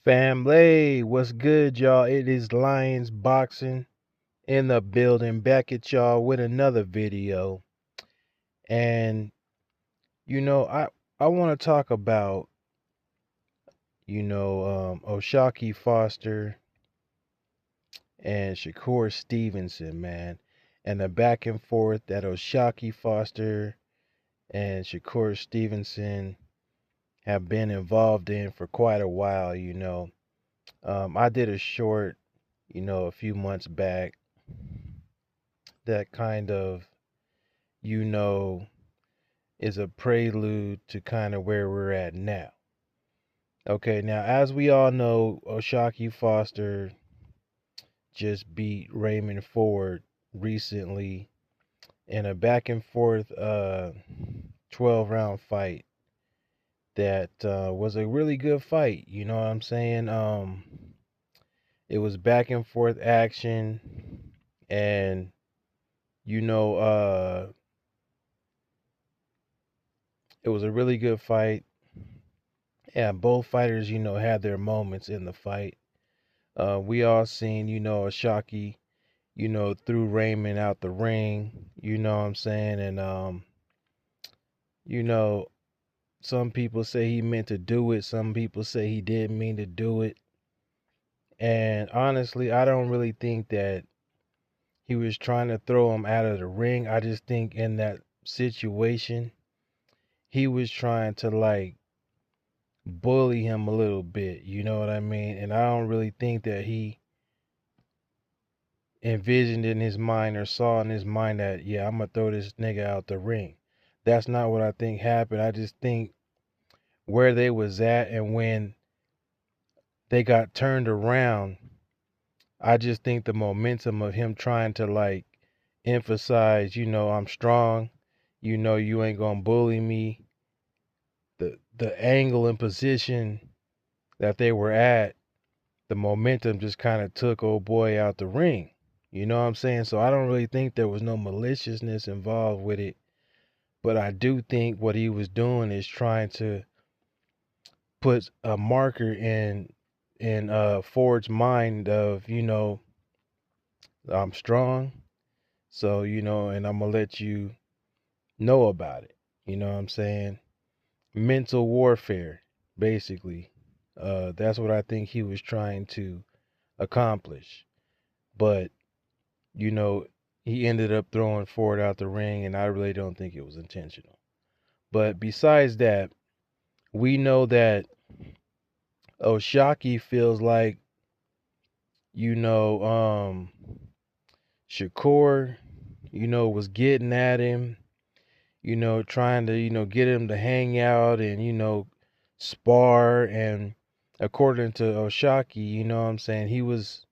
Family, what's good, y'all? It is Lions Boxing in the building, back at y'all with another video. And I want to talk about Oshaki Foster and Shakur Stevenson, man, and the back and forth that Oshaki Foster and Shakur Stevenson have been involved in for quite a while. I did a short, a few months back that kind of, you know, is a prelude to kind of where we're at now. Okay, now as we all know, Oshaki Foster just beat Raymond Ford recently in a back and forth 12 round fight that was a really good fight. You know what I'm saying? It was back and forth action, and you know, it was a really good fight. Yeah, both fighters, had their moments in the fight. We all seen, Ashaki, threw Raymond out the ring, you know what I'm saying? And you know, some people say he meant to do it, some people say he didn't mean to do it. And honestly, I don't really think that he was trying to throw him out of the ring. I just think in that situation, he was trying to like bully him a little bit, you know what I mean? And I don't really think that he envisioned in his mind or saw in his mind that, yeah, I'm going to throw this nigga out the ring. That's not what I think happened. I just think where they was at and when they got turned around, I just think the momentum of him trying to like emphasize, I'm strong, you ain't going to bully me. The angle and position that they were at, the momentum just kind of took old boy out the ring. You know what I'm saying? So I don't really think there was no maliciousness involved with it. But I do think what he was doing is trying to put a marker in Ford's mind of, I'm strong. So, and I'm gonna let you know about it. You know what I'm saying? Mental warfare, basically. That's what I think he was trying to accomplish. But you know, he ended up throwing Ford out the ring, and I really don't think it was intentional. But besides that, we know that Oshaki feels like, you know, Shakur, was getting at him, trying to, get him to hang out and, spar. And according to Oshaki, you know what I'm saying, he was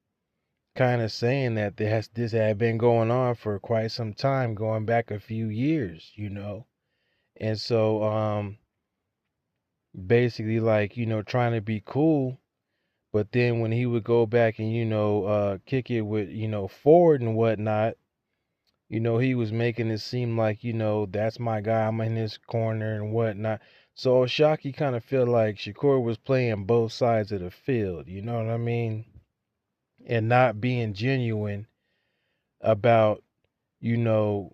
kind of saying that this had been going on for quite some time, going back a few years, And so basically like, trying to be cool, but then when he would go back and, kick it with, Ford and whatnot, he was making it seem like, that's my guy, I'm in his corner and whatnot. So Shaki kind of felt like Shakur was playing both sides of the field, you know what I mean? And not being genuine about you know,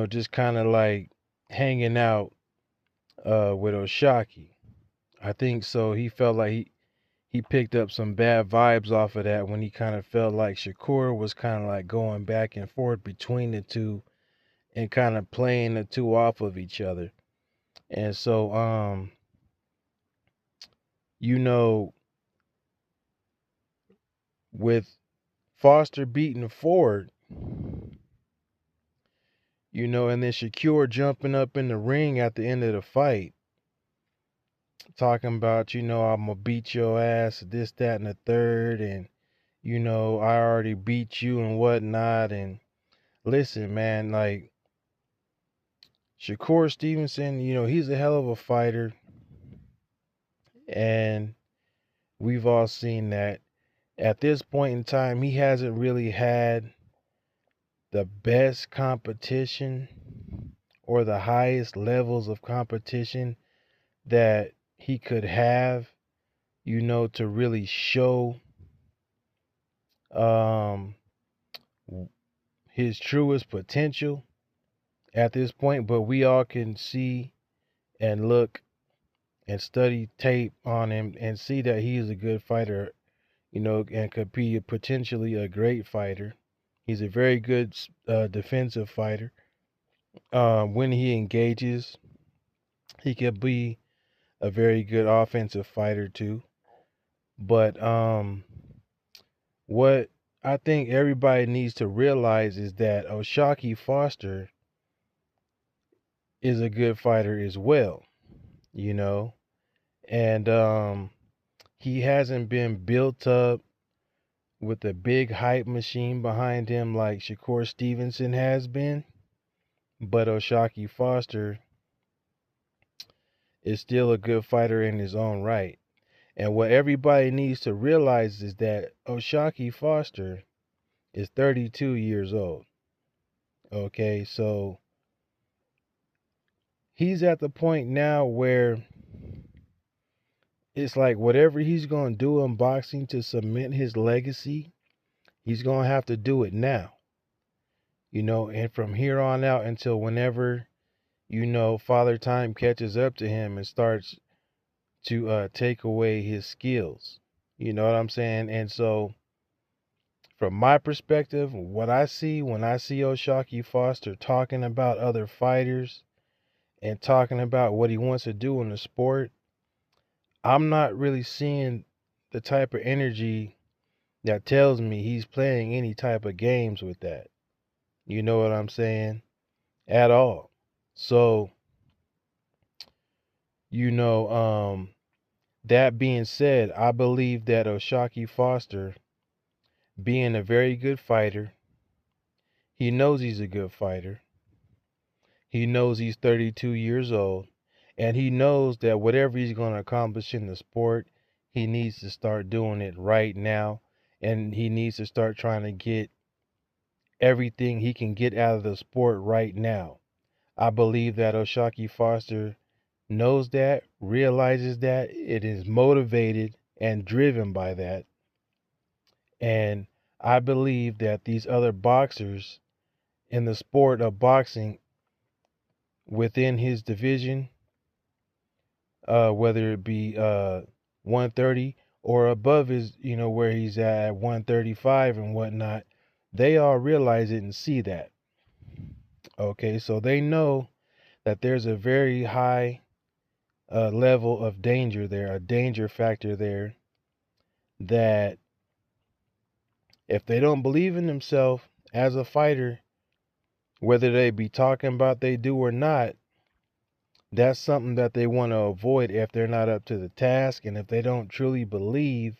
just kind of like hanging out with Oshaki. I think so. He felt like he picked up some bad vibes off of that when he kind of felt like Shakur was kind of like going back and forth between the two and kind of playing the two off of each other. And so, you know, with Foster beating Ford, and then Shakur jumping up in the ring at the end of the fight, talking about, I'm gonna beat your ass, this, that, and the third, and I already beat you and whatnot. And listen, man, like Shakur Stevenson, he's a hell of a fighter, and we've all seen that. At this point in time, he hasn't really had the best competition or the highest levels of competition that he could have, to really show um, his truest potential at this point. But we all can see and look and study tape on him and see that he is a good fighter, and could be potentially a great fighter. He's a very good defensive fighter. When he engages, he could be a very good offensive fighter too. But what I think everybody needs to realize is that O'Shaquie Foster is a good fighter as well, you know, and he hasn't been built up with a big hype machine behind him like Shakur Stevenson has been, but O'Shaquie Foster is still a good fighter in his own right. And what everybody needs to realize is that O'Shaquie Foster is 32 years old. Okay, so he's at the point now where it's like whatever he's going to do in boxing to cement his legacy, he's going to have to do it now. And from here on out until whenever, Father Time catches up to him and starts to take away his skills. You know what I'm saying? And so, from my perspective, what I see when I see O'Shaquie Foster talking about other fighters and talking about what he wants to do in the sport, I'm not really seeing the type of energy that tells me he's playing any type of games with that. You know what I'm saying? At all. So, that being said, I believe that O'Shaquie Foster, being a very good fighter, he knows he's a good fighter. He knows he's 32 years old, and he knows that whatever he's going to accomplish in the sport, he needs to start doing it right now, and he needs to start trying to get everything he can get out of the sport right now. I believe that O'Shaquie Foster knows that, realizes that, it is motivated and driven by that. And I believe that these other boxers in the sport of boxing within his division, whether it be 130 or above his, where he's at 135 and whatnot, they all realize it and see that. Okay, so they know that there's a very high level of danger there, a danger factor there, that if they don't believe in themselves as a fighter, whether they be talking about they do or not, that's something that they want to avoid if they're not up to the task and if they don't truly believe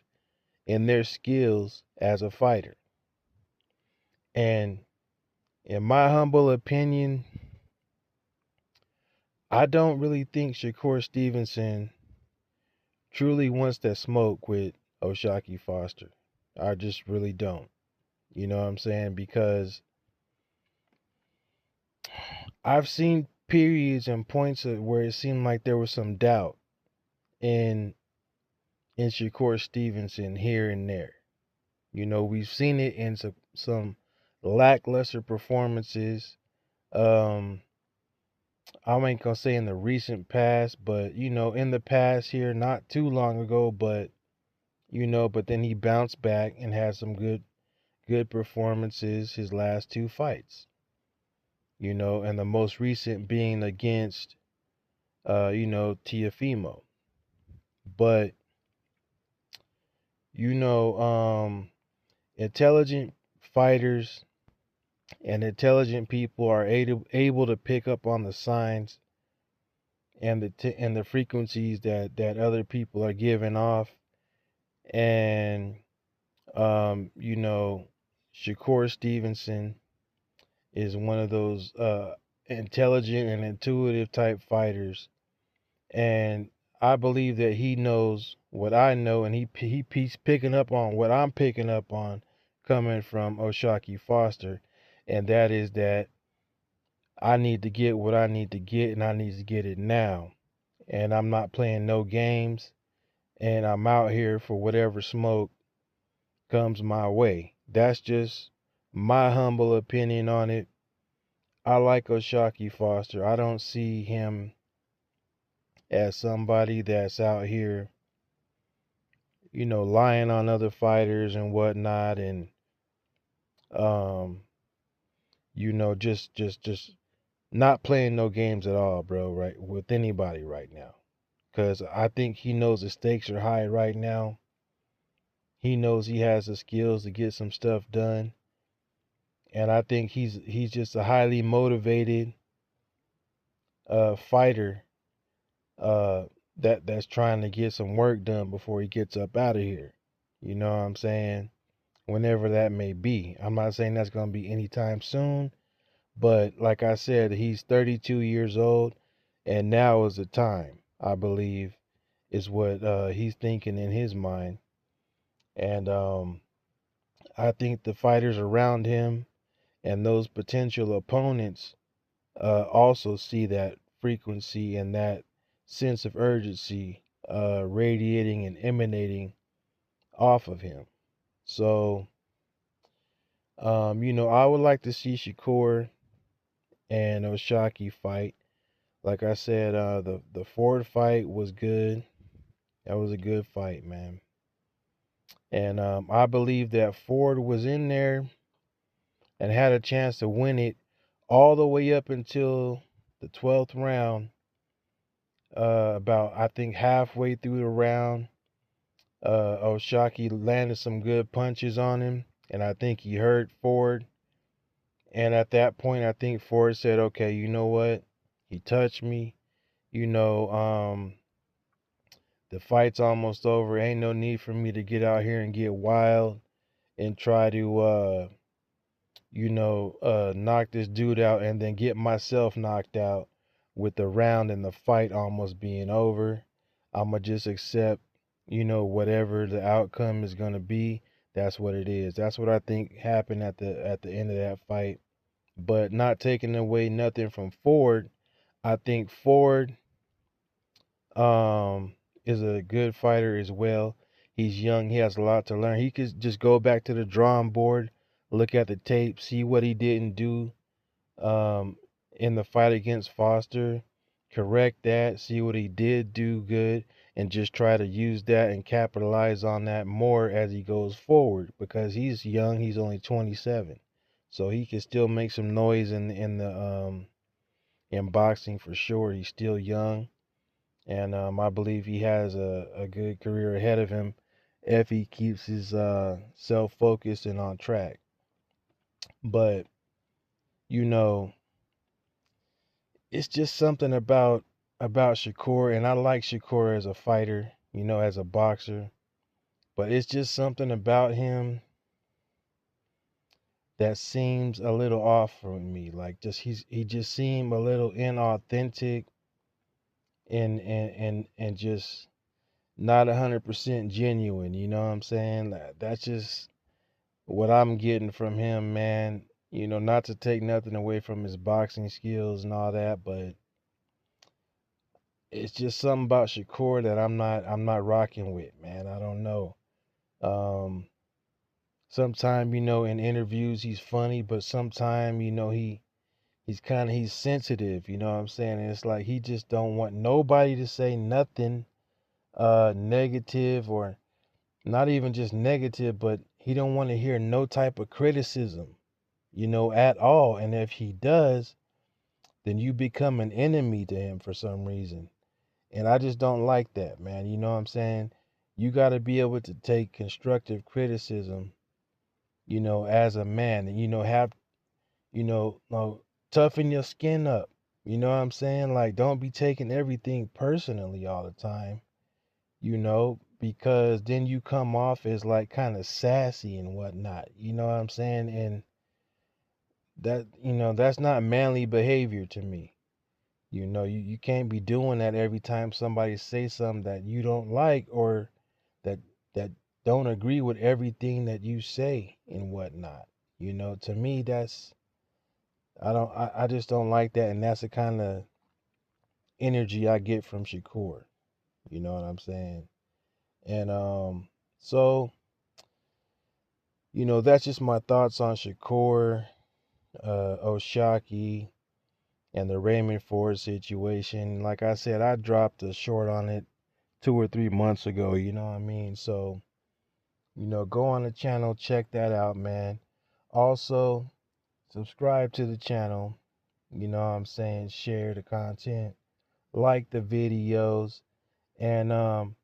in their skills as a fighter. And in my humble opinion, I don't really think Shakur Stevenson truly wants that smoke with O'Shaquie Foster. I just really don't. You know what I'm saying? Because I've seen periods and points where it seemed like there was some doubt in Shakur Stevenson here and there. We've seen it in some lackluster performances. I ain't gonna say in the recent past, but in the past here, not too long ago, but but then he bounced back and had some good performances his last two fights. And the most recent being against Tiafimo. But intelligent fighters and intelligent people are able to pick up on the signs and the frequencies that other people are giving off. And Shakur Stevenson is one of those intelligent and intuitive type fighters, and I believe that he knows what I know, and he's picking up on what I'm picking up on coming from O'Shaquie Foster, and that is that I need to get what I need to get, and I need to get it now. and I'm not playing no games, and I'm out here for whatever smoke comes my way. That's just my humble opinion on it. I like O'Shaquie Foster. I don't see him as somebody that's out here, lying on other fighters and whatnot, and um, just not playing no games at all, bro, right, with anybody right now. Because I think he knows the stakes are high right now. He knows he has the skills to get some stuff done. And I think he's just a highly motivated fighter uh, that's trying to get some work done before he gets up out of here. You know what I'm saying? Whenever that may be. I'm not saying that's going to be anytime soon, but like I said, he's 32 years old, and now is the time, I believe, is what he's thinking in his mind. And I think the fighters around him and those potential opponents also see that frequency and that sense of urgency radiating and emanating off of him. So, I would like to see Shakur and O'Shaquie fight. Like I said, the Ford fight was good. That was a good fight, man. And I believe that Ford was in there and had a chance to win it all the way up until the 12th round. About, I think, halfway through the round, O'Shaquie landed some good punches on him, and I think he hurt Ford. And at that point, I think Ford said, "Okay, you know what? He touched me. You know, the fight's almost over. Ain't no need for me to get out here and get wild and try to, knock this dude out and then get myself knocked out with the round and the fight almost being over. I'ma just accept, whatever the outcome is gonna be. That's what it is. That's what I think happened at the end of that fight. But not taking away nothing from Ford. I think Ford is a good fighter as well. He's young. He has a lot to learn. He could just go back to the drawing board, look at the tape, see what he didn't do um, in the fight against Foster, correct that, see what he did do good, and just try to use that and capitalize on that more as he goes forward, because he's young. He's only 27, so he can still make some noise in boxing for sure. He's still young, and I believe he has a good career ahead of him if he keeps his self-focused and on track. But you know, it's just something about Shakur, and I like Shakur as a fighter, as a boxer, but it's just something about him that seems a little off for me. Like, he just seemed a little inauthentic and just not 100% genuine. You know what I'm saying? That's just what I'm getting from him, man. Not to take nothing away from his boxing skills and all that, but it's just something about Shakur that I'm not rocking with, man. I don't know. Um, Sometime, in interviews he's funny, but sometime, he's sensitive, you know what I'm saying? And it's like he just don't want nobody to say nothing negative, or not even just negative, but he don't want to hear no type of criticism, at all. And if he does, then you become an enemy to him for some reason. And I just don't like that, man. You know what I'm saying? You got to be able to take constructive criticism, as a man, and, have, toughen your skin up. You know what I'm saying? Like, don't be taking everything personally all the time, because then you come off as like kind of sassy and whatnot. You know what I'm saying? And that's not manly behavior to me. You can't be doing that every time somebody says something that you don't like, or that that don't agree with everything that you say and whatnot. To me, I just don't like that, and that's the kind of energy I get from Shakur. You know what I'm saying? And so that's just my thoughts on Shakur, Oshaki, and the Raymond Ford situation. Like I said, I dropped a short on it 2 or 3 months ago. You know what I mean? So go on the channel, check that out, man. Also, subscribe to the channel. You know what I'm saying? Share the content, like the videos, and I'm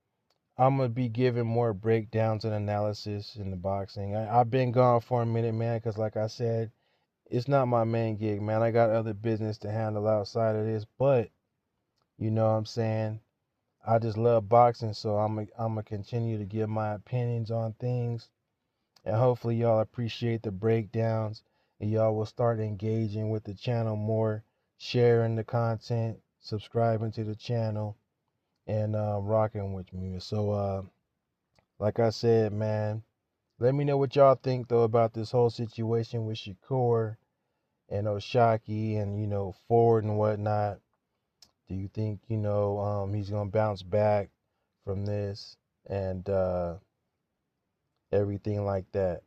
gonna be giving more breakdowns and analysis in the boxing. I've been gone for a minute, man, because like I said, it's not my main gig, man. I got other business to handle outside of this, but you know what I'm saying? I just love boxing, so I'm gonna continue to give my opinions on things, and hopefully y'all appreciate the breakdowns, and y'all will start engaging with the channel more, sharing the content, subscribing to the channel, and rocking with me. So, like I said, man, let me know what y'all think though about this whole situation with Shakur and Oshaki and Ford and whatnot. Do you think he's gonna bounce back from this and everything like that?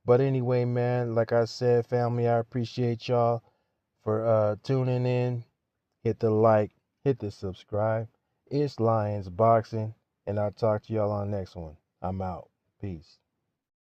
But anyway, man, like I said, family, I appreciate y'all for tuning in. Hit the like, hit the subscribe. It's Lions Boxing, and I'll talk to y'all on the next one. I'm out. Peace.